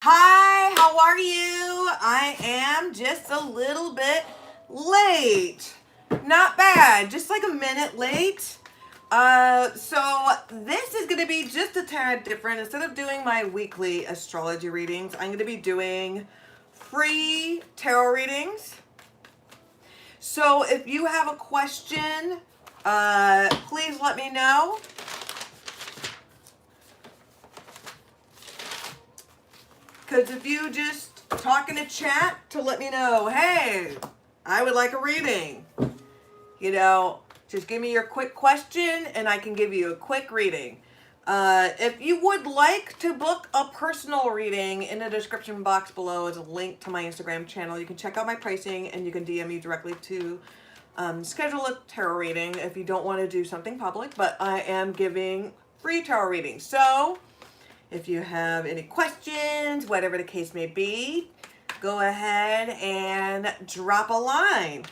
Hi, how are you? I am just a little bit late. Not bad, just like a minute late. So this is going to be just a tad different. Instead of doing my weekly astrology readings, I'm going to be doing free tarot readings. So if you have a question, please let me know. Because if you just talk in a chat to let me know, hey, I would like a reading. Just give me your quick question and I can give you a quick reading. If you would like to book a personal reading, in the description box below is a link to my Instagram channel. You can check out my pricing and you can DM me directly to schedule a tarot reading if you don't want to do something public. But I am giving free tarot readings. So if you have any questions, whatever the case may be, go ahead and drop a line.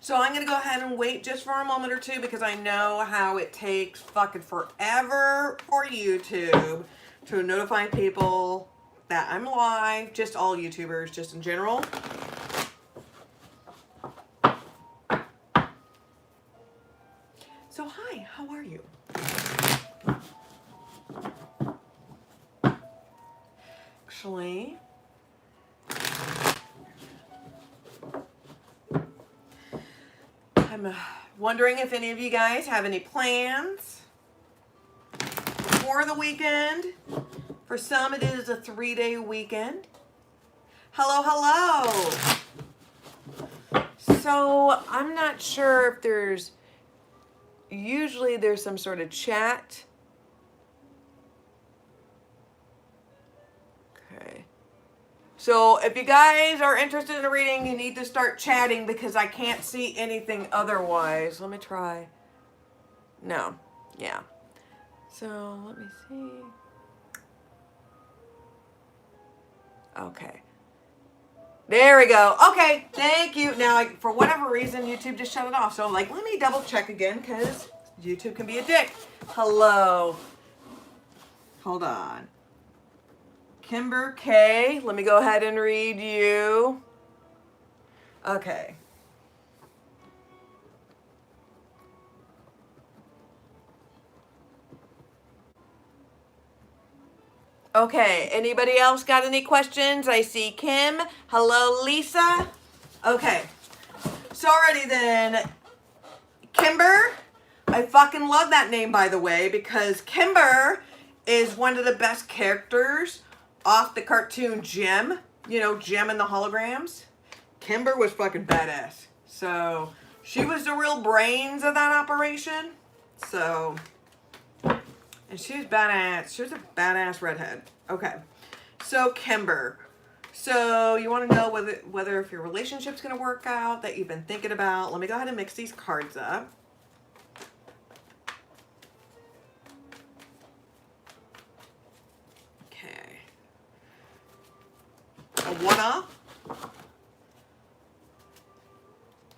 So I'm going to go ahead and wait just for a moment or two because I know how it takes fucking forever for YouTube to notify people that I'm live, just all YouTubers, just in general. So hi, how are you? Actually, I'm wondering if any of you guys have any plans for the weekend. For some, it is a 3-day weekend. Hello, hello. So I'm not sure if usually there's some sort of chat. Okay. So if you guys are interested in a reading, you need to start chatting because I can't see anything otherwise. Let me try. No. Yeah. So let me see. Okay. There we go. Okay. Thank you. Now, for whatever reason, YouTube just shut it off. So I'm like, let me double check again because YouTube can be a dick. Hello. Hold on. Kimber K. Let me go ahead and read you. Okay. Okay, anybody else got any questions? I see Kim. Hello, Lisa. Okay, so alrighty then. Kimber, I fucking love that name, by the way, because Kimber is one of the best characters off the cartoon Jem. You know, Jem and the Holograms. Kimber was fucking badass. So, she was the real brains of that operation. So, and she was badass. She was a badass redhead. Okay. So, Kimber. So, you want to know whether if your relationship's going to work out, that you've been thinking about. Let me go ahead and mix these cards up. Okay. A one-a.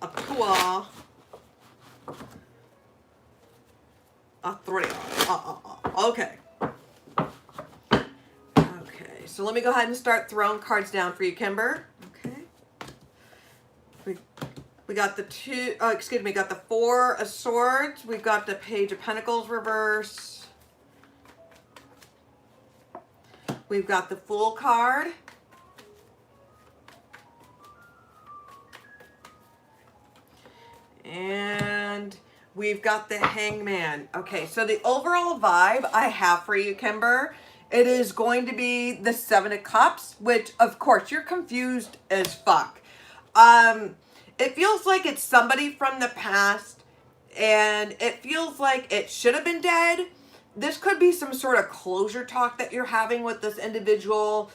A two-a. A three-a. Okay. Okay, so let me go ahead and start throwing cards down for you, Kimber. Okay. We got the got the Four of Swords. We've got the Page of Pentacles reverse. We've got the Fool card. And we've got the Hangman. Okay, so the overall vibe I have for you, Kimber, it is going to be the Seven of Cups, which, of course, you're confused as fuck. It feels like it's somebody from the past, and it feels like it should have been dead. This could be some sort of closure talk that you're having with this individual.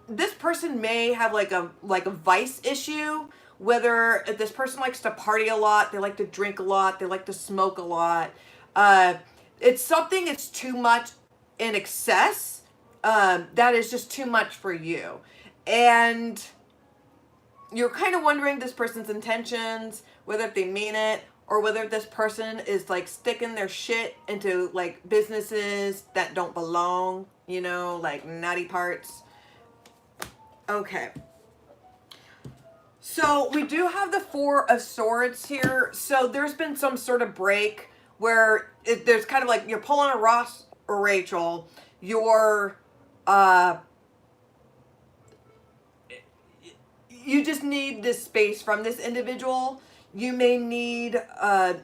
This person may have like a vice issue. Whether this person likes to party a lot, they like to drink a lot, they like to smoke a lot. It's something that's too much in excess. That is just too much for you. And you're kind of wondering this person's intentions, whether if they mean it or whether this person is like sticking their shit into like businesses that don't belong, you know, like naughty parts. Okay. So we do have the Four of Swords here. So there's been some sort of break where there's kind of like you're pulling a Ross or Rachel. You're, you just need this space from this individual. You may need,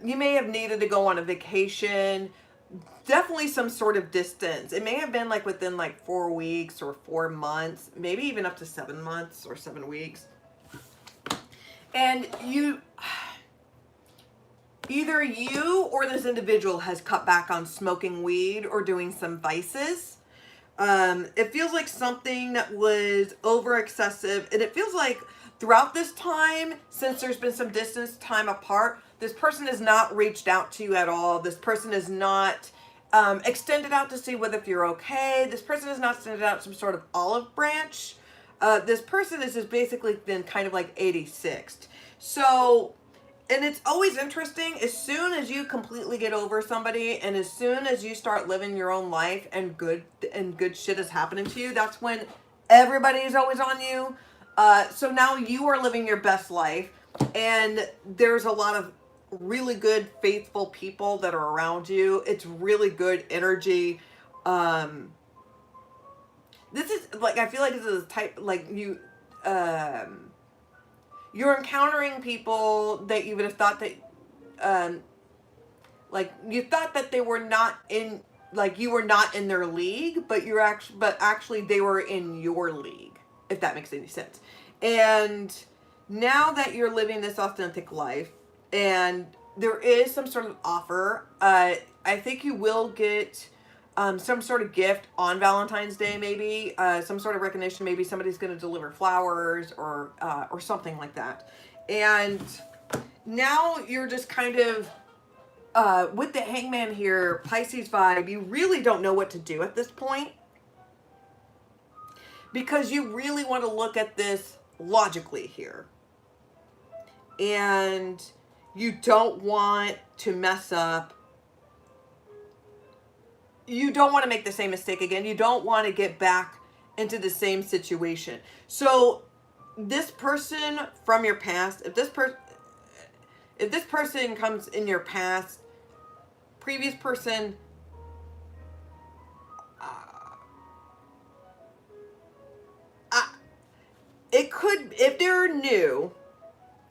you may have needed to go on a vacation. Definitely some sort of distance. It may have been like within like 4 weeks or 4 months, maybe even up to 7 months or 7 weeks. And you, either you or this individual has cut back on smoking weed or doing some vices. It feels like something that was over excessive, and it feels like throughout this time, since there's been some distance, time apart, this person has not reached out to you at all. This person is not extended out to see whether if you're okay. This person has not extended out some sort of olive branch. This person has just basically been kind of like 86'd. So, and it's always interesting, as soon as you completely get over somebody and as soon as you start living your own life and good shit is happening to you, that's when everybody is always on you. So now you are living your best life, and there's a lot of really good, faithful people that are around you. It's really good energy. This is like, I feel like this is a type, like you, you're encountering people that you would have thought that, like you thought that they were not in, like you were not in their league, but actually they were in your league, if that makes any sense. And now that you're living this authentic life and there is some sort of offer, I think you will get some sort of gift on Valentine's Day, maybe some sort of recognition. Maybe somebody's going to deliver flowers or something like that. And now you're just kind of with the Hangman here, Pisces vibe. You really don't know what to do at this point because you really want to look at this logically here, and you don't want to mess up. You don't want to make the same mistake again. You don't want to get back into the same situation. So this person from your past, if this person comes in your past, previous person, it could, if they're new,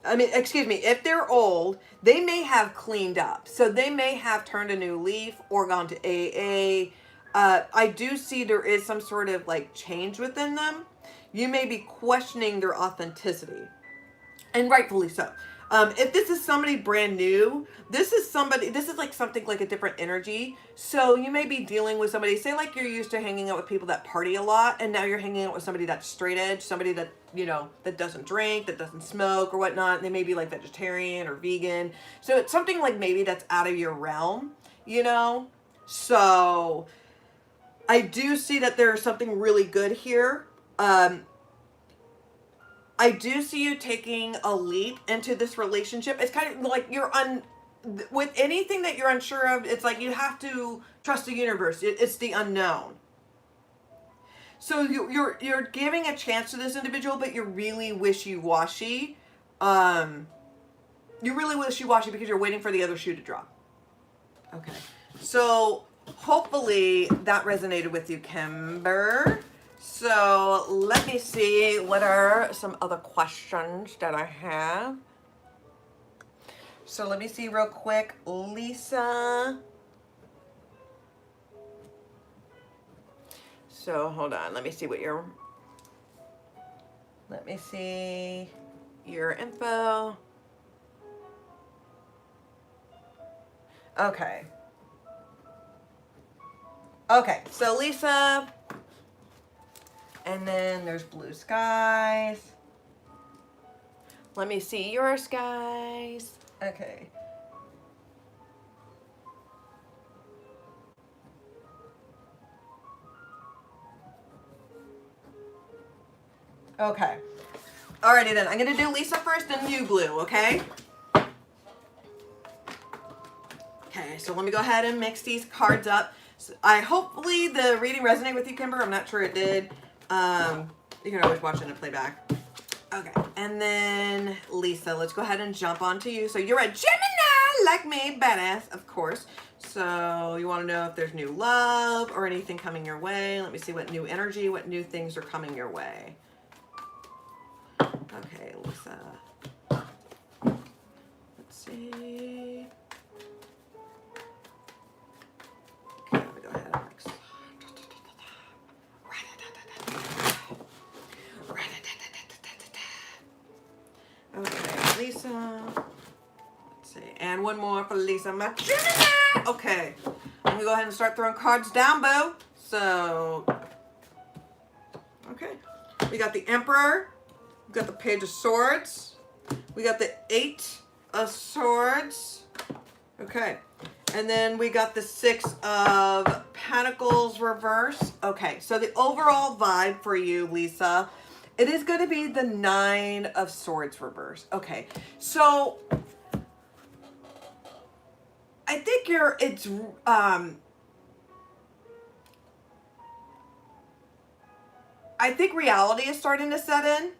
if they're old, they may have cleaned up. So they may have turned a new leaf or gone to AA. I do see there is some sort of like change within them. You may be questioning their authenticity, and rightfully so. If this is somebody brand new, this is like something like a different energy. So you may be dealing with somebody, say like you're used to hanging out with people that party a lot, and now you're hanging out with somebody that's straight edge, somebody that, you know, that doesn't drink, that doesn't smoke or whatnot. They may be like vegetarian or vegan. So it's something like maybe that's out of your realm, you know? So I do see that there's something really good here. I do see you taking a leap into this relationship. It's kind of like with anything that you're unsure of, it's like you have to trust the universe. It's the unknown. So you're giving a chance to this individual, but you're really wishy-washy. You're really wishy-washy because you're waiting for the other shoe to drop. Okay. So hopefully that resonated with you, Kimber. So let me see, what are some other questions that I have? So let me see real quick. Lisa. So hold on, let me see your info. Okay. Okay, so Lisa, and then there's blue skies. Let me see your skies. Okay. Okay. Alrighty then. I'm going to do Lisa first and you, Blue, okay? Okay, so let me go ahead and mix these cards up. So hopefully the reading resonated with you, Kimber. I'm not sure it did. You can always watch it in playback. Okay, and then Lisa, let's go ahead and jump onto you. So you're a Gemini, like me, badass, of course. So you want to know if there's new love or anything coming your way. Let me see what new energy, what new things are coming your way. Okay, Lisa. Let's see. Okay, let me go ahead and mix. Okay, Lisa. Let's see. And one more for Lisa. My Gemini. Okay. I'm going to go ahead and start throwing cards down, Bo. So, okay. We got the Emperor. We got the Page of Swords. We got the Eight of Swords. Okay. And then we got the Six of Pentacles reverse. Okay. So the overall vibe for you, Lisa, it is going to be the Nine of Swords reverse. Okay. So I think I think reality is starting to set in.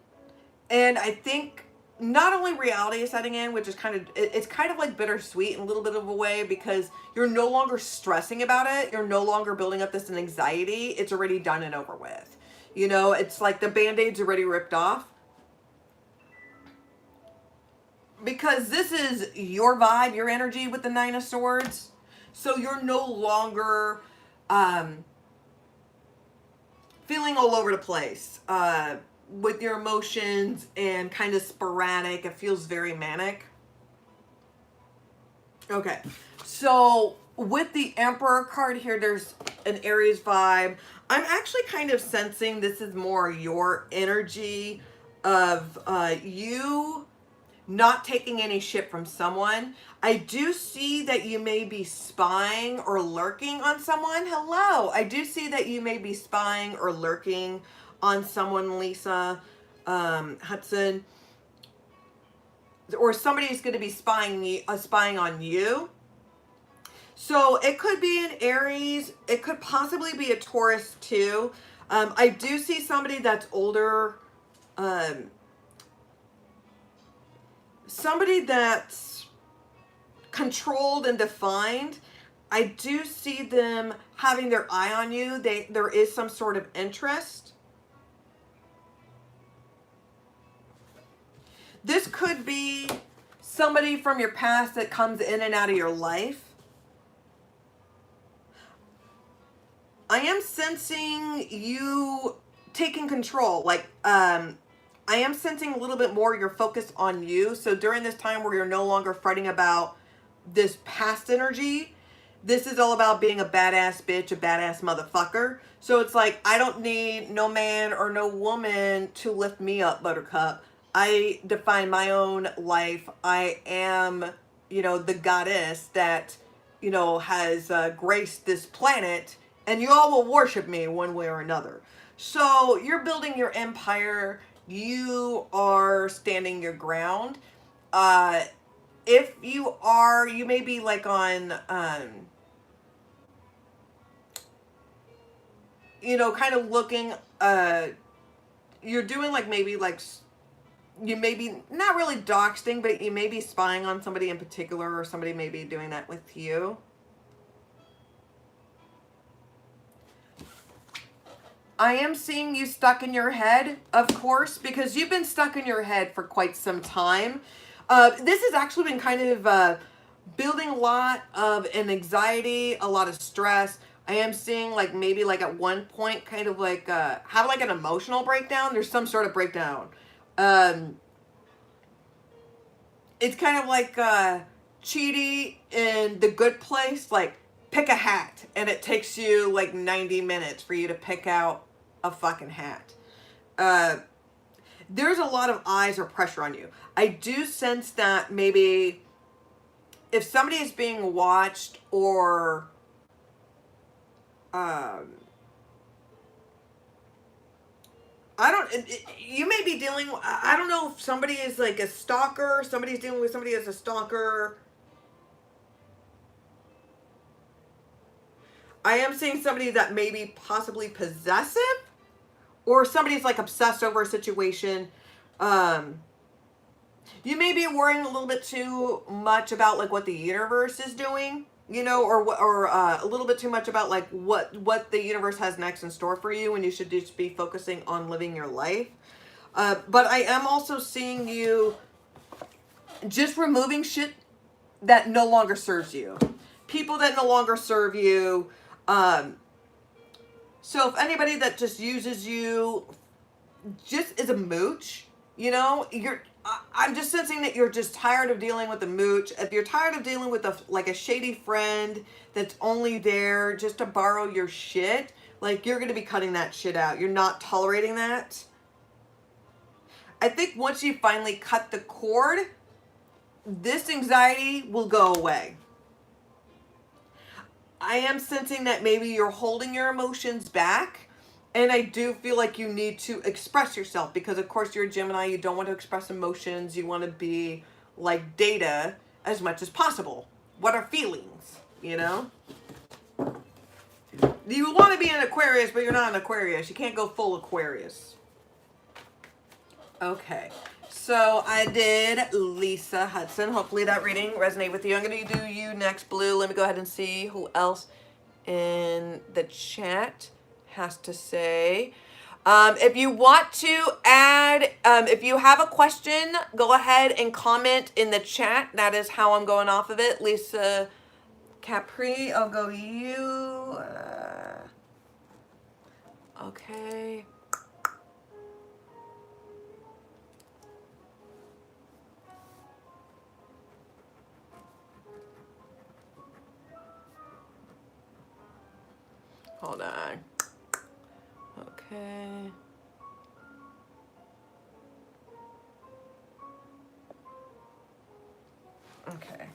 And I think not only reality is setting in, which is it's kind of like bittersweet in a little bit of a way, because you're no longer stressing about it. You're no longer building up this anxiety. It's already done and over with. You know, it's like the Band-Aid's already ripped off. Because this is your vibe, your energy with the Nine of Swords. So you're no longer feeling all over the place with your emotions and kind of sporadic. It feels very manic. Okay. So with the Emperor card here, there's an Aries vibe. I'm actually kind of sensing this is more your energy of you not taking any shit from someone. I do see that you may be spying or lurking on someone. Hello. I do see that you may be spying or lurking on someone, Lisa Hudson. Or somebody's going to be spying on you. So it could be an Aries. It could possibly be a Taurus too. I do see somebody that's older. Somebody that's controlled and defined. I do see them having their eye on you. There is some sort of interest. This could be somebody from your past that comes in and out of your life. I am sensing you taking control. Like, I am sensing a little bit more your focus on you. So during this time where you're no longer fighting about this past energy, this is all about being a badass bitch, a badass motherfucker. So it's like, I don't need no man or no woman to lift me up, Buttercup. I define my own life. I am, you know, the goddess that, you know, has graced this planet, and you all will worship me one way or another. So you're building your empire. You are standing your ground. If you are, you may be like on, you know, kind of looking, you're doing like maybe like, you may be not really doxing, but you may be spying on somebody in particular, or somebody may be doing that with you. I am seeing you stuck in your head, of course, because you've been stuck in your head for quite some time. This has actually been kind of building a lot of an anxiety, a lot of stress. I am seeing like maybe like at one point kind of like have like an emotional breakdown. There's some sort of breakdown. It's kind of like Chidi in The Good Place, like pick a hat, and it takes you like 90 minutes for you to pick out a fucking hat. There's a lot of eyes or pressure on you. I do sense that maybe if somebody is being watched, or you may be dealing, I don't know if somebody is like a stalker, somebody's dealing with somebody as a stalker. I am seeing somebody that may be possibly possessive, or somebody's like obsessed over a situation. You may be worrying a little bit too much about like what the universe is doing, you know, or a little bit too much about like what the universe has next in store for you, and you should just be focusing on living your life. But I am also seeing you just removing shit that no longer serves you. People that no longer serve you. So if anybody that just uses you just as a mooch, you know, I'm just sensing that you're just tired of dealing with the mooch. If you're tired of dealing with like a shady friend that's only there just to borrow your shit, like you're going to be cutting that shit out. You're not tolerating that. I think once you finally cut the cord, this anxiety will go away. I am sensing that maybe you're holding your emotions back, and I do feel like you need to express yourself because, of course, you're a Gemini. You don't want to express emotions. You want to be like data as much as possible. What are feelings, you know? You want to be an Aquarius, but you're not an Aquarius. You can't go full Aquarius. Okay. So I did Lisa Hudson. Hopefully that reading resonated with you. I'm going to do you next, Blue. Let me go ahead and see who else in the chat has to say. If you want to add, if you have a question, go ahead and comment in the chat. That is how I'm going off of it. Lisa Capri, I'll go you. Okay. Hold on. Okay. Okay.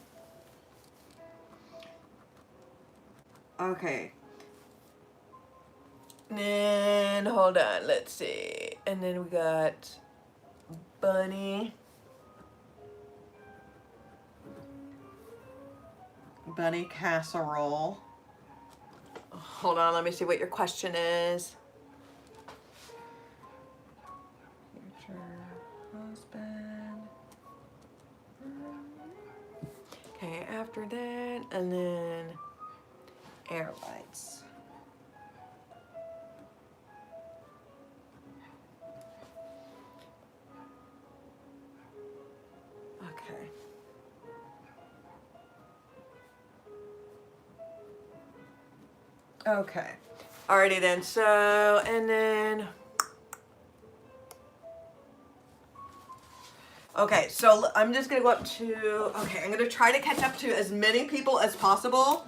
Okay. And then, hold on, let's see. And then we got Bunny. Bunny Casserole. Hold on, let me see what your question is. Future husband. Okay, after that, and then air lights. Okay. Okay. Alrighty then. So, and then. Okay, so I'm just gonna go up to. Okay, I'm gonna try to catch up to as many people as possible.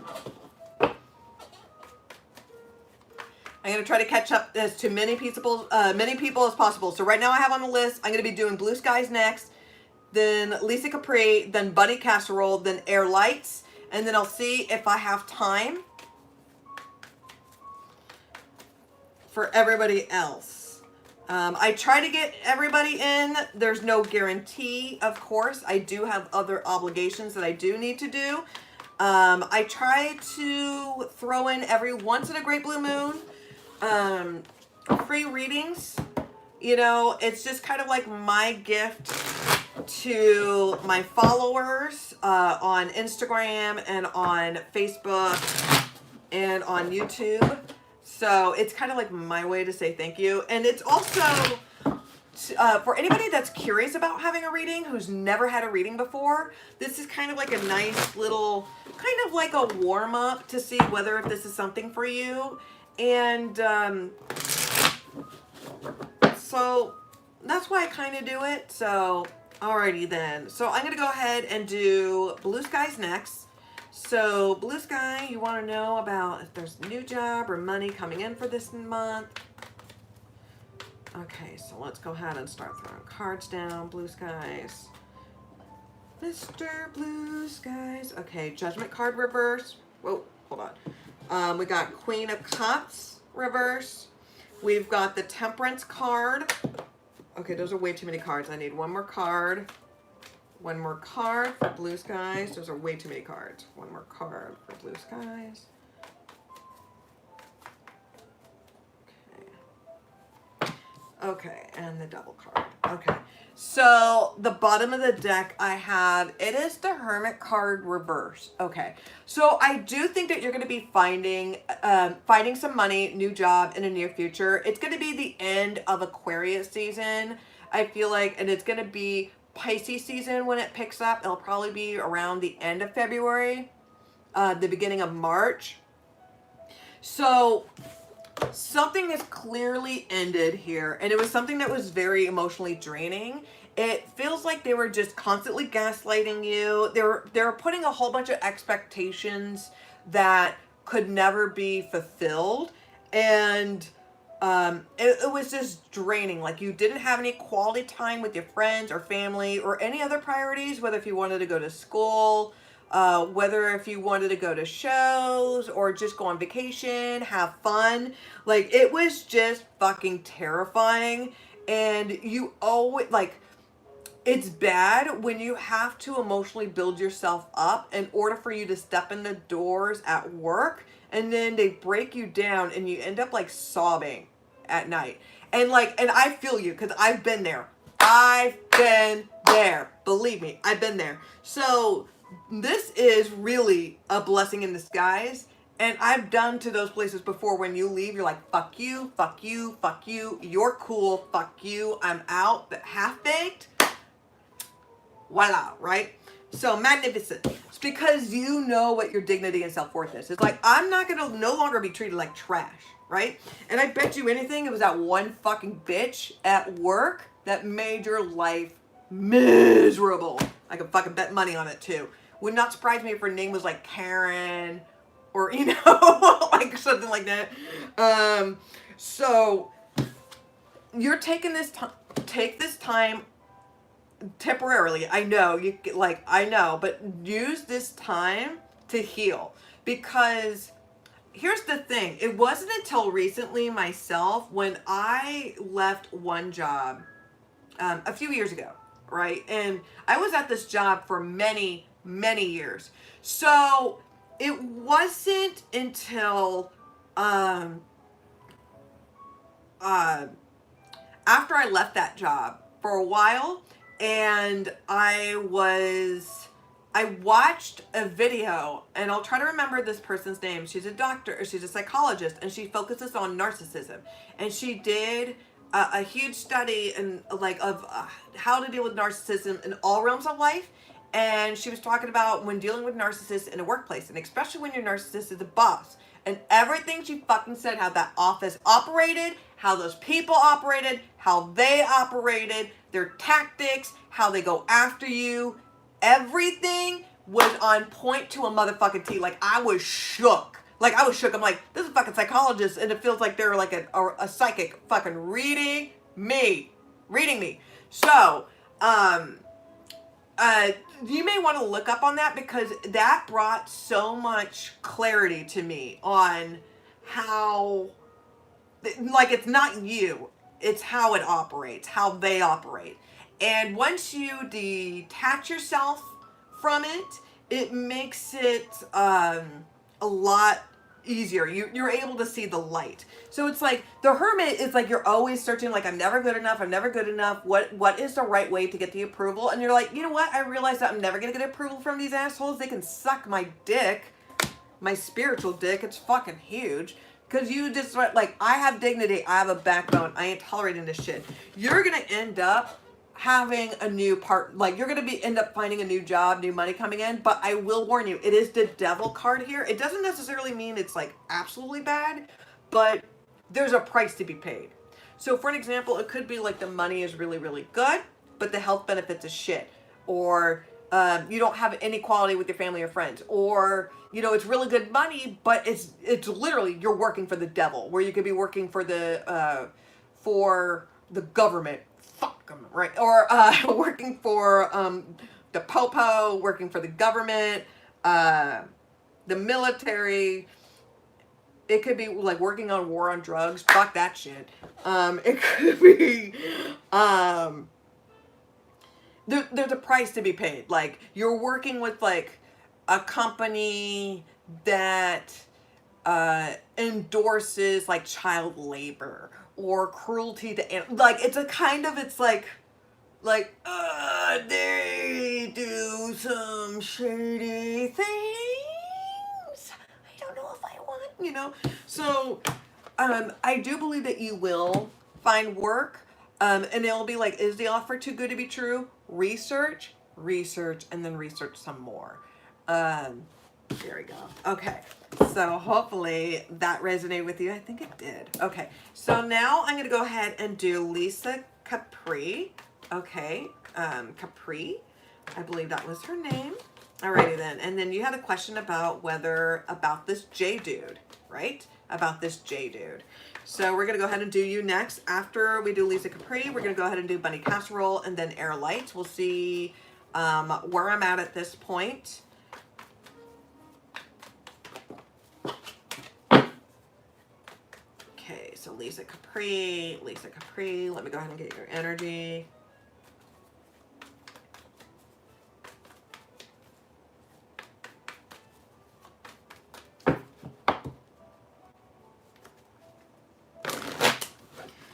I'm gonna try to catch up as to many people as possible. So right now I have on the list. I'm gonna be doing Blue Skies next, then Lisa Capri, then Bunny Casserole, then Air Lights, and then I'll see if I have time for everybody else. I try to get everybody in. There's no guarantee, of course. I do have other obligations that I do need to do. I try to throw in every once in a great blue moon free readings. You know, it's just kind of like my gift to my followers on Instagram and on Facebook and on YouTube. So it's kind of like my way to say thank you. And it's also for anybody that's curious about having a reading, who's never had a reading before, this is kind of like a nice little, kind of like a warm up to see whether if this is something for you. And so that's why I kind of do it. So alrighty then. So I'm going to go ahead and do Blue Skies next. So Blue Sky, you want to know about if there's a new job or money coming in for this month. Okay, so let's go ahead and start throwing cards down. Blue Skies. Mr. Blue Skies. Okay, Judgment card reverse. Whoa, hold on. We got Queen of Cups reverse. We've got the Temperance card. Okay, those are way too many cards. I need one more card. One more card for Blue Skies. Those are way too many cards. One more card for Blue Skies. Okay, and the double card. Okay. So the bottom of the deck I have, it is the Hermit card reverse. Okay. So I do think that you're going to be finding some money, new job in the near future. It's going to be the end of Aquarius season, I feel like, and it's going to be Pisces season when it picks up. It'll probably be around the end of February, the beginning of March. So something has clearly ended here, and it was something that was very emotionally draining. It feels like they were just constantly gaslighting you. They were putting a whole bunch of expectations that could never be fulfilled, and it was just draining. Like, you didn't have any quality time with your friends or family or any other priorities, whether if you wanted to go to school, whether if you wanted to go to shows or just go on vacation, have fun. Like, it was just fucking terrifying. And you always, like, it's bad when you have to emotionally build yourself up in order for you to step in the doors at work, and then they break you down and you end up like sobbing at night. And like, and I feel you, because I've been there. I've been there. Believe me, I've been there. So this is really a blessing in disguise. And I've done to those places before. When you leave, you're like, fuck you, fuck you, fuck you. You're cool, fuck you. I'm out. But half-baked, voila, right? So magnificent. It's because you know what your dignity and self-worth is. It's like, I'm not going to no longer be treated like trash, right? And I bet you anything, it was that one fucking bitch at work that made your life miserable. I could fucking bet money on it too. Would not surprise me if her name was like Karen or, you know, like something like that. So you're taking this time, take this time temporarily. I know you like, I know, but use this time to heal, because here's the thing. It wasn't until recently myself when I left one job a few years ago, right? And I was at this job for many, many years. So it wasn't until after I left that job for a while, and I watched a video, and I'll try to remember this person's name. She's a doctor, or she's a psychologist, and she focuses on narcissism. And she did a huge study and like of how to deal with narcissism in all realms of life. And she was talking about when dealing with narcissists in a workplace, and especially when your narcissist is a boss. And everything she fucking said, how that office operated, how those people operated, how they operated, their tactics, how they go after you. Everything was on point to a motherfucking T. Like, I was shook. Like, I was shook. I'm like, this is a fucking psychologist, and it feels like they're like a psychic fucking reading me. So, you may want to look up on that, because that brought so much clarity to me on how, like, it's not you, it's how it operates, how they operate. And once you detach yourself from it, it makes it a lot easier. You're able to see the light. So it's like the Hermit is like, you're always searching, like, I'm never good enough. What is the right way to get the approval? And you're like, you know what? I realize that I'm never gonna get approval from these assholes. They can suck my dick, my spiritual dick. It's fucking huge. Because you just, like, I have dignity. I have a backbone. I ain't tolerating this shit. You're gonna end up having a new part, like, you're gonna end up finding a new job, new money coming in. But I will warn you, it is the Devil card here. It doesn't necessarily mean it's like absolutely bad, but there's a price to be paid. So for an example, it could be like the money is really, really good, but the health benefits is shit, or you don't have any quality with your family or friends, or, you know, it's really good money, but it's literally, you're working for the devil, where you could be working for the government. Fuck them, right? Or working for the popo, working for the government, the military. It could be like working on war on drugs. Fuck that shit. It could be there's a price to be paid. Like, you're working with like a company that endorses like child labor, or cruelty to animals. Like, it's a kind of, it's like, they do some shady things. I don't know if I want, you know. So, I do believe that you will find work, and it'll be like, is the offer too good to be true? Research, and then research some more. There we go. Okay. So hopefully that resonated with you. I think it did. Okay. So now I'm going to go ahead and do Lisa Capri. Okay. Capri. I believe that was her name. Alrighty then. And then you had a question about about this J dude, right? About this J dude. So we're going to go ahead and do you next. After we do Lisa Capri, we're going to go ahead and do Bunny Casserole and then Air Lights. We'll see where I'm at this point. Okay, so Lisa Capri. Let me go ahead and get your energy.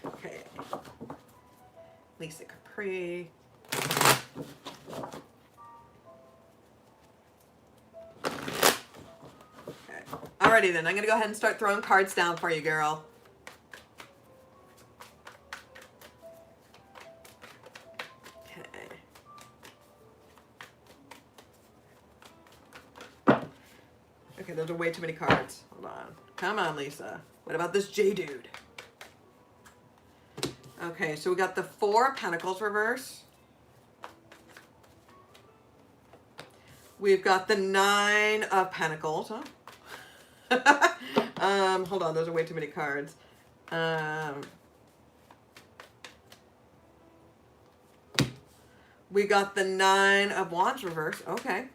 Okay, Lisa Capri. Okay, alrighty then. I'm gonna go ahead and start throwing cards down for you, girl. Okay, those are way too many cards. Hold on. Come on, Lisa. What about this J dude? Okay, so we got the 4 of Pentacles reverse. We've got the 9 of Pentacles. Huh? Hold on, those are way too many cards. We got the 9 of Wands reverse. Okay.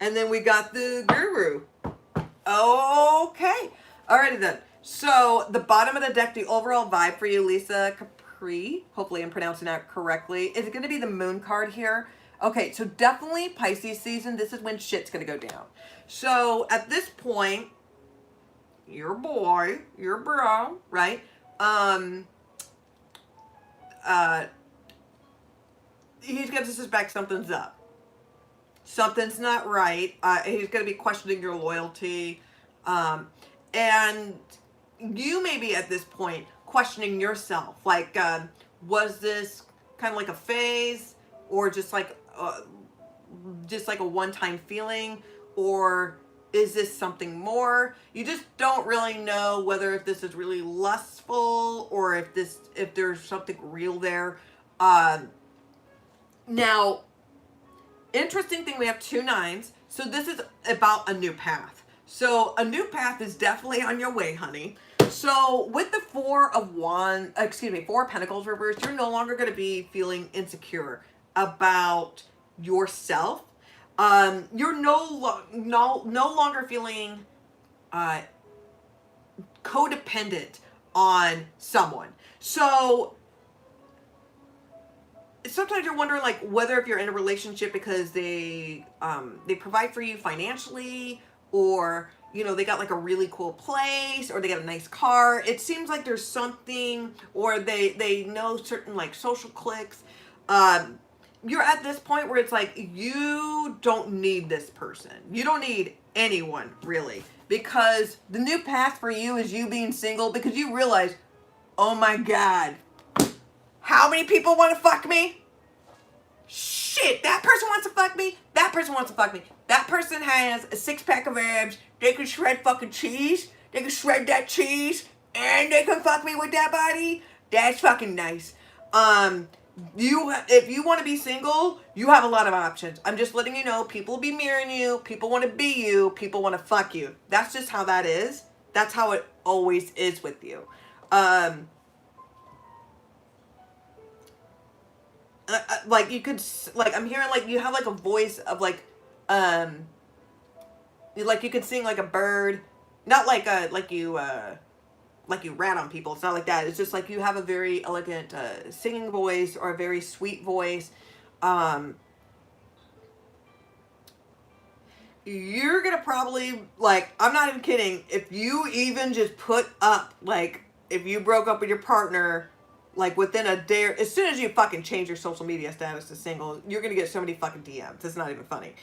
And then we got the Guru. Okay. Alrighty then. So the bottom of the deck, the overall vibe for you, Lisa Capri, hopefully I'm pronouncing that correctly, is going to be the Moon card here. Okay, so definitely Pisces season. This is when shit's going to go down. So at this point, your boy, your bro, right? He's going to suspect something's up. Something's not right. He's going to be questioning your loyalty. And you may be at this point questioning yourself. Like, was this kind of like a phase or just like a one-time feeling? Or is this something more? You just don't really know whether if this is really lustful or if there's something real there. Now, interesting thing, we have 2 9s. So this is about a new path. So a new path is definitely on your way, honey. So with the 4 of Pentacles reverse, you're no longer going to be feeling insecure about yourself. You're no longer feeling codependent on someone. So sometimes you're wondering, like, whether if you're in a relationship because they provide for you financially, or, you know, they got like a really cool place, or they got a nice car. It seems like there's something, or they know certain like social cliques. You're at this point where it's like, you don't need this person. You don't need anyone, really, because the new path for you is you being single, because you realize, oh my God, how many people want to fuck me? Shit, that person wants to fuck me. That person wants to fuck me. That person has a 6-pack of abs. They can shred fucking cheese. They can shred that cheese. And they can fuck me with that body. That's fucking nice. If you want to be single, you have a lot of options. I'm just letting you know, people will be mirroring you. People want to be you. People want to fuck you. That's just how that is. That's how it always is with you. Like, you could, like, I'm hearing, like, you have, like, a voice of, like you could sing like a bird. Not like you rat on people. It's not like that. It's just like you have a very elegant singing voice, or a very you're gonna probably, like, I'm not even kidding, if you even just put up, like, if you broke up with your partner, like, within a day, or as soon as you fucking change your social media status to single, you're gonna get so many fucking DMs. It's not even funny.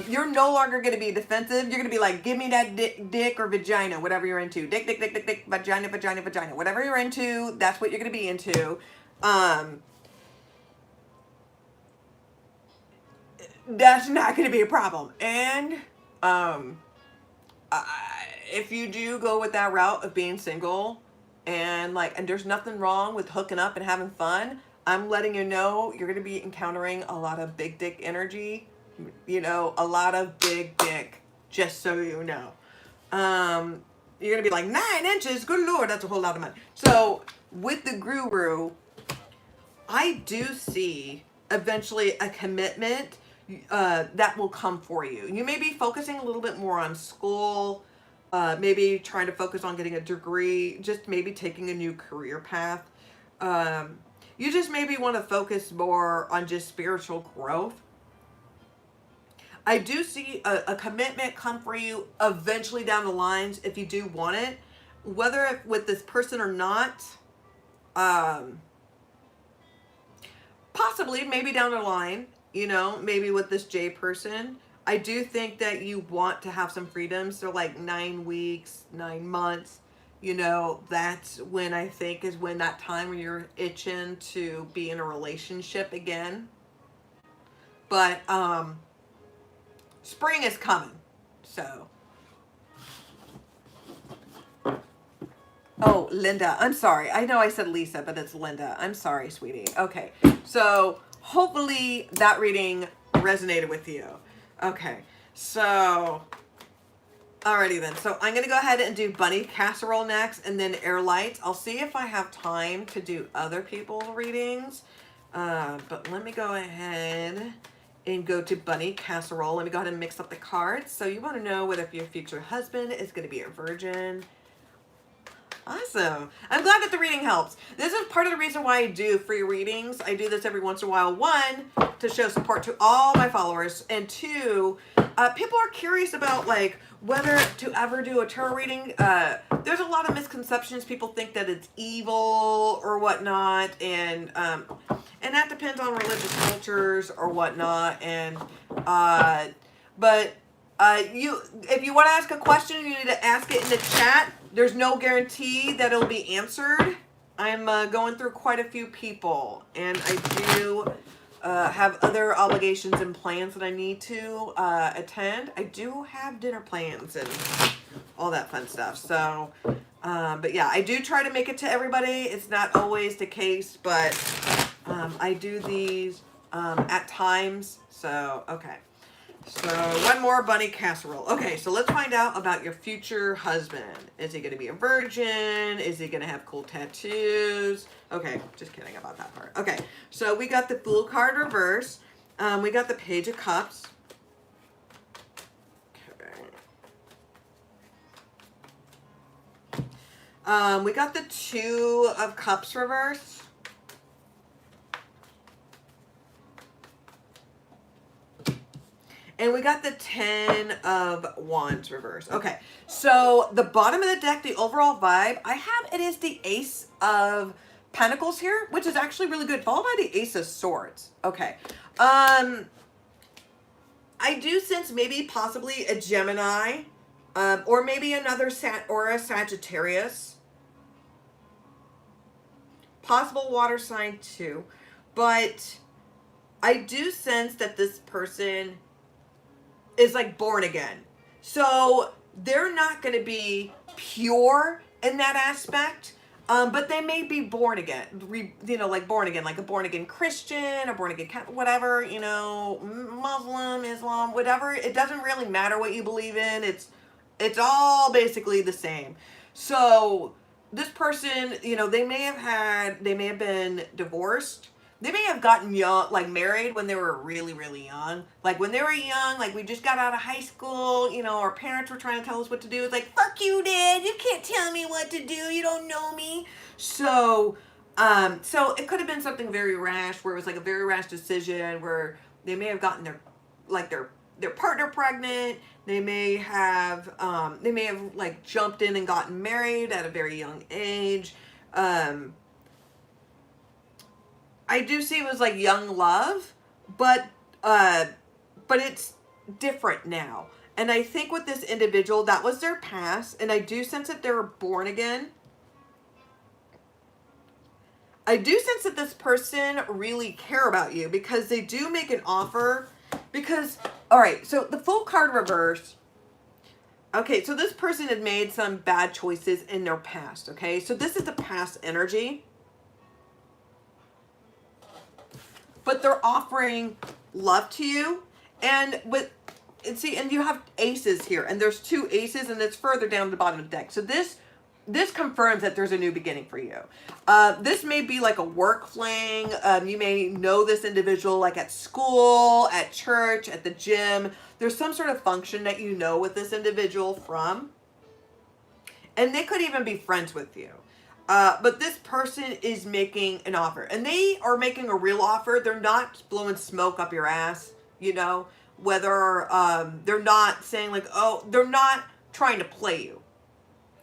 You're no longer gonna be defensive. You're gonna be like, give me that dick or vagina, whatever you're into. Dick, dick, dick, dick, dick, vagina, vagina, vagina. Whatever you're into, that's what you're gonna be into. That's not gonna be a problem. And if you do go with that route of being single, and like, and there's nothing wrong with hooking up and having fun, I'm letting you know you're gonna be encountering a lot of big dick energy, you know, a lot of big dick, just so you know. You're gonna be like, 9 inches, good lord, that's a whole lot of money. So with the guru, I do see eventually a commitment that will come for you. You may be focusing a little bit more on school, maybe trying to focus on getting a degree, just maybe taking a new career path. You just maybe want to focus more on just spiritual growth. I do see a commitment come for you eventually down the lines if you do want it, whether with this person or not. Possibly, maybe down the line, you know, maybe with this J person. I do think that you want to have some freedom. So like 9 weeks, 9 months, you know, that's when I think is when that time when you're itching to be in a relationship again. But spring is coming. So oh, Linda, I'm sorry. I know I said Lisa, but it's Linda. I'm sorry, sweetie. Okay, so hopefully that reading resonated with you. Okay, so, alrighty then. So I'm going to go ahead and do Bunny Casserole next, and then Air Lights. I'll see if I have time to do other people's readings. But let me go ahead and go to Bunny Casserole. Let me go ahead and mix up the cards. So you want to know whether your future husband is going to be a virgin. Awesome. I'm glad that the reading helps. This is part of the reason why I do free readings. I do this every once in a while. One, to show support to all my followers. And two, people are curious about like whether to ever do a tarot reading. There's a lot of misconceptions. People think that it's evil or whatnot. And that depends on religious cultures or whatnot. And, if you want to ask a question, you need to ask it in the chat. There's no guarantee that it'll be answered. I'm going through quite a few people, and I do have other obligations and plans that I need to attend. I do have dinner plans and all that fun stuff. So, but yeah, I do try to make it to everybody. It's not always the case, but I do these at times. So, okay. So, one more Bunny Casserole. Okay, so let's find out about your future husband. Is he going to be a virgin? Is he going to have cool tattoos? Okay, just kidding about that part. Okay, so we got the Fool card reverse. We got the Page of Cups. Okay. We got the Two of Cups reverse. And we got the 10 of Wands reverse. Okay, so the bottom of the deck, the overall vibe, I have it is the Ace of Pentacles here, which is actually really good, followed by the Ace of Swords. Okay, I do sense maybe possibly a Gemini, or maybe another a Sagittarius. Possible water sign too, but I do sense that this person is like born again. So they're not going to be pure in that aspect, but they may be born again, like born again, like a born again Christian, a born again, whatever, Muslim, Islam, whatever. It doesn't really matter what you believe in. It's all basically the same. So this person, they may have been divorced. They may have gotten young, like married when they were really, really young. Like when they were young, like we just got out of high school, our parents were trying to tell us what to do. It's like, fuck you, Dad. You can't tell me what to do. You don't know me. So it could have been something very rash, where it was like a very rash decision, where they may have gotten their their partner pregnant. They may have like jumped in and gotten married at a very young age. I do see it was like young love, but uh, but it's different now. And I think with this individual, that was their past, and I do sense that they're born again. I do sense that this person really care about you because they do make an offer. Because, all right, so the full card reverse. Okay, so this person had made some bad choices in their past, okay? So this is the past energy. But they're offering love to you. And you have aces here, and there's two aces, and it's further down the bottom of the deck. So this confirms that there's a new beginning for you. This may be like a work fling. You may know this individual like at school, at church, at the gym. There's some sort of function that you know with this individual from. And they could even be friends with you. But this person is making an offer. And they are making a real offer. They're not blowing smoke up your ass, you know. Whether they're not saying like, oh, they're not trying to play you.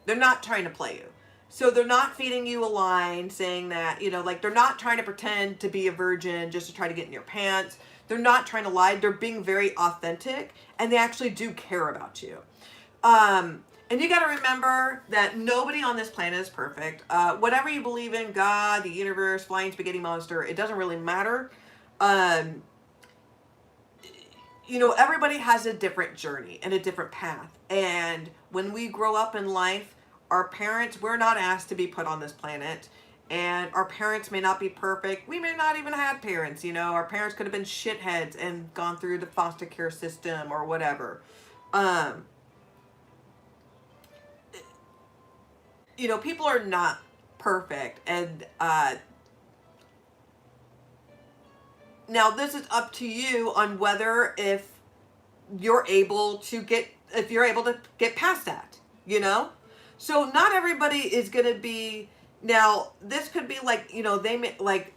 They're not trying to play you. So they're not feeding you a line saying that, you know, like they're not trying to pretend to be a virgin just to try to get in your pants. They're not trying to lie. They're being very authentic, and they actually do care about you. And you got to remember that nobody on this planet is perfect. Whatever you believe in, God, the universe, flying spaghetti monster, it doesn't really matter. You know, everybody has a different journey and a different path. And when we grow up in life, our parents, we're not asked to be put on this planet. And our parents may not be perfect. We may not even have parents, you know. Our parents could have been shitheads and gone through the foster care system or whatever. You know, people are not perfect. And now this is up to you on whether if you're able to get past that, you know? So not everybody is going to be, now this could be like, you know, they may like,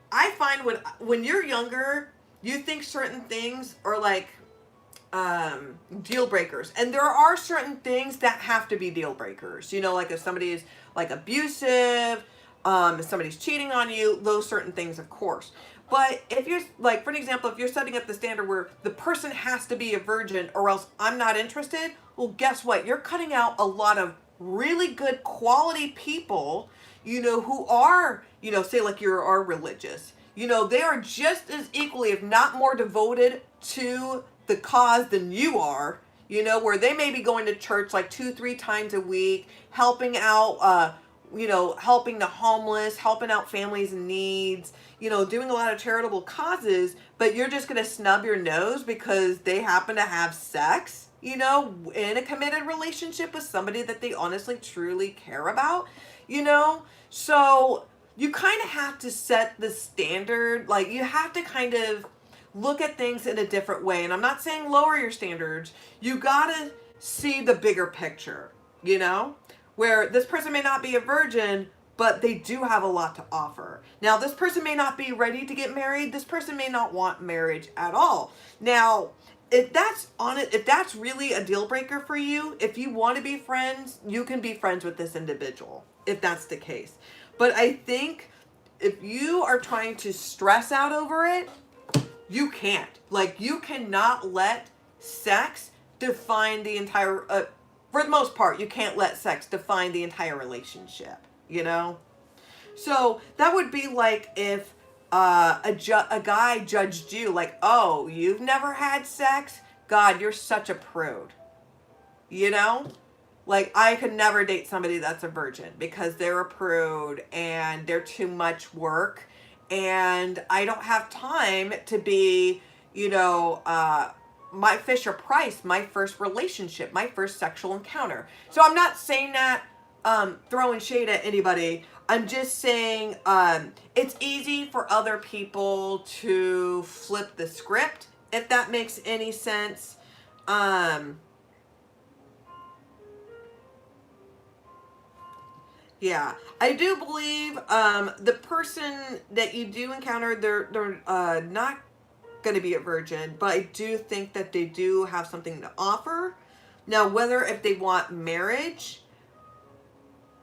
I find when you're younger, you think certain things are like deal breakers, and there are certain things that have to be deal breakers, you know, like if somebody is like abusive, if somebody's cheating on you, those certain things, of course. But if you're like, for an example, if you're setting up the standard where the person has to be a virgin or else I'm not interested, well, guess what? You're cutting out a lot of really good quality people, you know, who are, you know, say like are religious. You know, they are just as equally, if not more devoted to the cause than you are, you know, where they may be going to church like 2-3 times a week, helping out, you know, helping the homeless, helping out families in needs, you know, doing a lot of charitable causes, but you're just going to snub your nose because they happen to have sex, you know, in a committed relationship with somebody that they honestly, truly care about, you know? So you kind of have to set the standard, like you have to kind of look at things in a different way. And I'm not saying lower your standards. You got to see the bigger picture, you know? Where this person may not be a virgin, but they do have a lot to offer. Now, this person may not be ready to get married. This person may not want marriage at all. Now, if that's really a deal breaker for you, if you want to be friends, you can be friends with this individual, if that's the case. But I think if you are trying to stress out over it, you can't. Like, you cannot let sex define the entire, for the most part, you can't let sex define the entire relationship, you know? So that would be like if a guy judged you like, oh, you've never had sex? God, you're such a prude. You know? Like, I could never date somebody that's a virgin because they're a prude and they're too much work. And I don't have time to be, you know, my Fisher Price, my first relationship, my first sexual encounter. So I'm not saying that throwing shade at anybody. I'm just saying it's easy for other people to flip the script, if that makes any sense. Yeah, I do believe the person that you do encounter, they're not going to be a virgin, but I do think that they do have something to offer. Now, whether if they want marriage,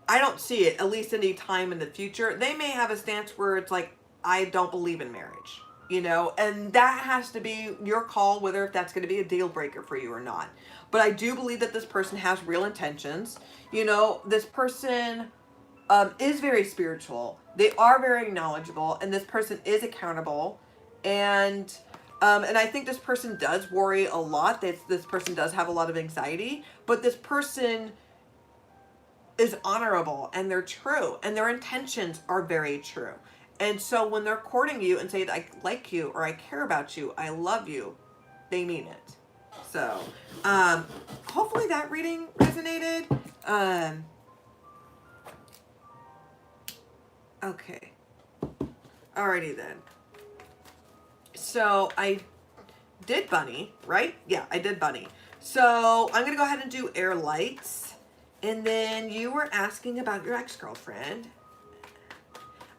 I don't see it, at least any time in the future. They may have a stance where it's like, I don't believe in marriage, you know, and that has to be your call, whether if that's going to be a deal breaker for you or not. But I do believe that this person has real intentions. You know, this person is very spiritual. They are very knowledgeable, and this person is accountable. And I think this person does worry a lot. This person does have a lot of anxiety, but this person is honorable and they're true and their intentions are very true. And so when they're courting you and say, I like you or I care about you, I love you, they mean it. So hopefully that reading resonated. Okay. Alrighty then. So I did bunny, right? Yeah, I did bunny. So I'm going to go ahead and do air lights. And then you were asking about your ex-girlfriend.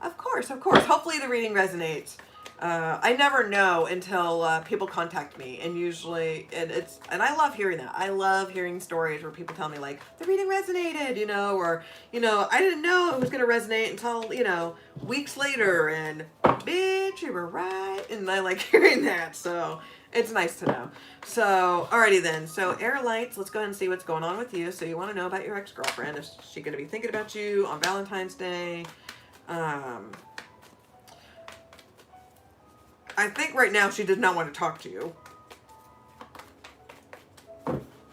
Of course, of course. Hopefully the reading resonates. I never know until people contact me, and usually and I love hearing that. I love hearing stories where people tell me like the reading resonated, you know, or you know, I didn't know it was gonna resonate until, you know, weeks later, and bitch, you were right. And I like hearing that, so it's nice to know. So alrighty then. So air lights, let's go ahead and see what's going on with you. So you want to know about your ex-girlfriend. Is she gonna be thinking about you on Valentine's Day? I think right now she does not want to talk to you.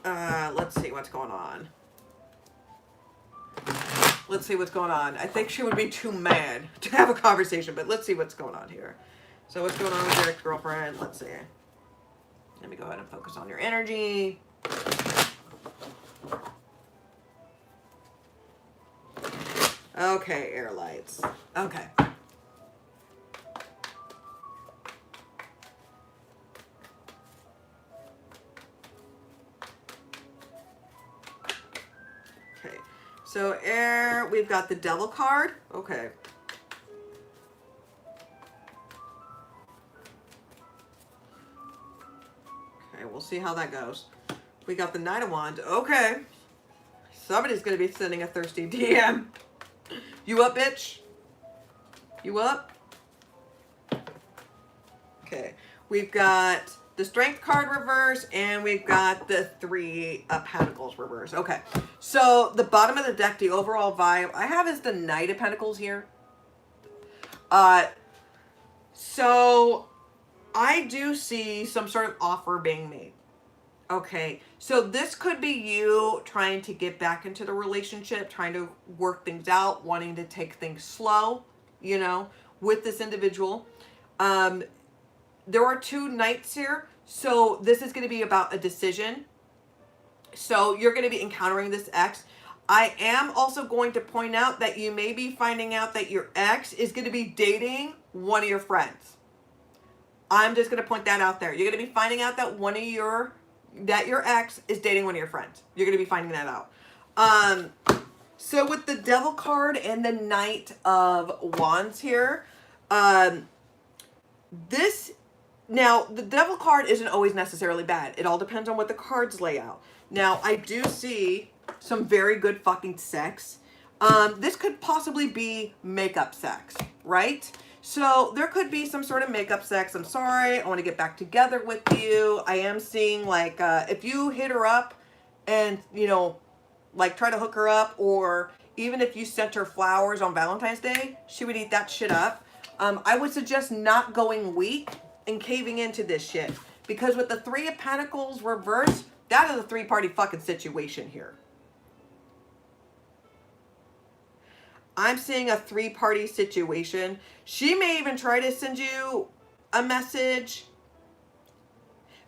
Let's see what's going on. Let's see what's going on. I think she would be too mad to have a conversation, but let's see what's going on here. So what's going on with your ex-girlfriend? Let's see. Let me go ahead and focus on your energy. Okay, air lights. Okay. Okay. So air, we've got the devil card. Okay. Okay, we'll see how that goes. We got the Knight of Wands. Okay. Somebody's going to be sending a thirsty DM. You up, bitch? You up? Okay. We've got the Strength card reverse, and we've got the Three of Pentacles reverse. Okay. So the bottom of the deck, the overall vibe I have is the Knight of Pentacles here. So I do see some sort of offer being made. Okay, so this could be you trying to get back into the relationship, trying to work things out, wanting to take things slow, you know, with this individual. There are two knights here, so this is going to be about a decision. So you're going to be encountering this ex. I am also going to point out that you may be finding out that your ex is going to be dating one of your friends. I'm just going to point that out there. You're going to be finding out that your ex is dating one of your friends. You're going to be finding that out. So with the Devil card and the Knight of Wands here, now the Devil card isn't always necessarily bad. It all depends on what the cards lay out. Now, I do see some very good fucking sex. This could possibly be makeup sex, right? So there could be some sort of makeup sex. I'm sorry. I want to get back together with you. I am seeing like if you hit her up and, you know, like try to hook her up, or even if you sent her flowers on Valentine's Day, she would eat that shit up. I would suggest not going weak and caving into this shit, because with the Three of Pentacles reverse, that is a three-party fucking situation here. I'm seeing a three-party situation. She may even try to send you a message.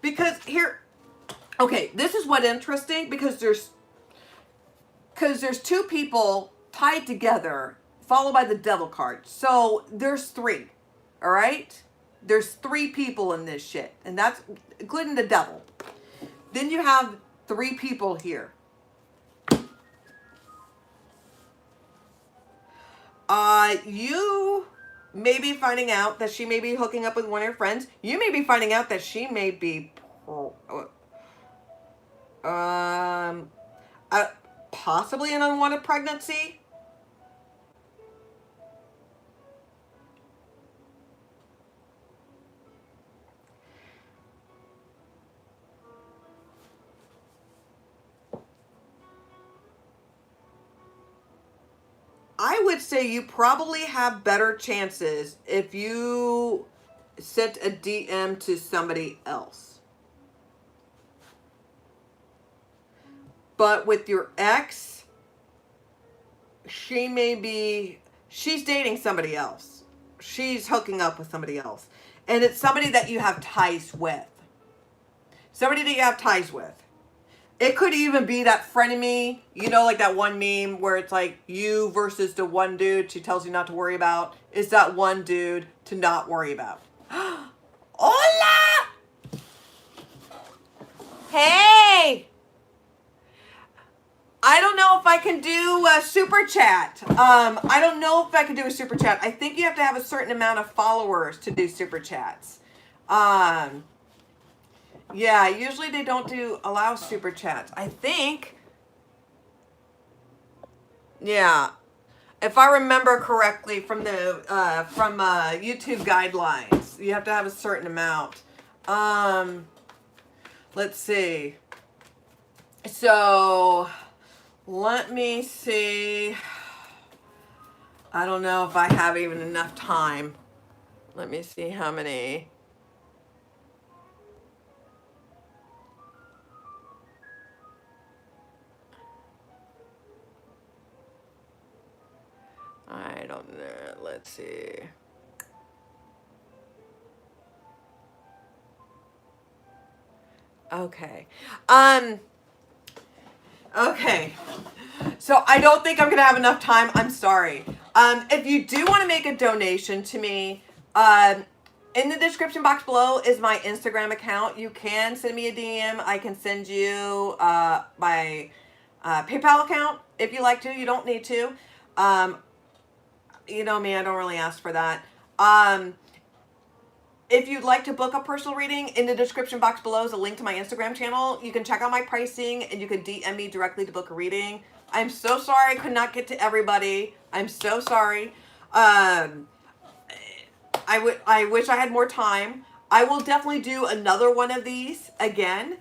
Because here, okay, this is what's interesting, because there's two people tied together, followed by the Devil card. So there's three, all right? There's three people in this shit, and that's including the Devil. Then you have three people here. You may be finding out that she may be hooking up with one of your friends. You may be finding out that she may be um, possibly an unwanted pregnancy. I would say you probably have better chances if you sent a DM to somebody else. But with your ex, she's dating somebody else. She's hooking up with somebody else. And it's somebody that you have ties with. Somebody that you have ties with. It could even be that frenemy, you know, like that one meme where it's like you versus the one dude she tells you not to worry about. Is that one dude to not worry about? Hola! Hey! I don't know if I can do a super chat. I don't know if I can do a super chat. I think you have to have a certain amount of followers to do super chats. Yeah, usually they don't allow super chats. I think. Yeah, if I remember correctly from the YouTube guidelines, you have to have a certain amount. Let's see. So, let me see. I don't know if I have even enough time. Let me see how many. I don't know. Let's see. Okay. Okay. So I don't think I'm going to have enough time. I'm sorry. If you do want to make a donation to me, in the description box below is my Instagram account. You can send me a DM. I can send you my PayPal account if you like to. You don't need to. You know me, I don't really ask for that. If you'd like to book a personal reading, in the description box below is a link to my Instagram channel. You can check out my pricing and you can DM me directly to book a reading. I'm so sorry I could not get to everybody. I'm so sorry. I wish I had more time. I will definitely do another one of these again.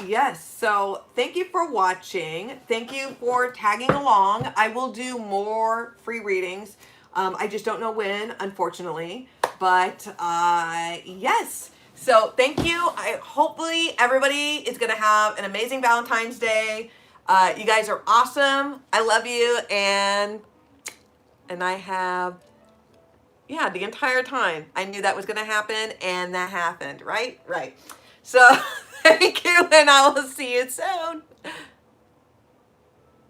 Yes, so thank you for watching. Thank you for tagging along. I will do more free readings. I just don't know when, unfortunately. But yes, so thank you. Hopefully everybody is going to have an amazing Valentine's Day. You guys are awesome. I love you. And I have, yeah, the entire time I knew that was going to happen, and that happened, right? Right. So thank you, and I will see you soon.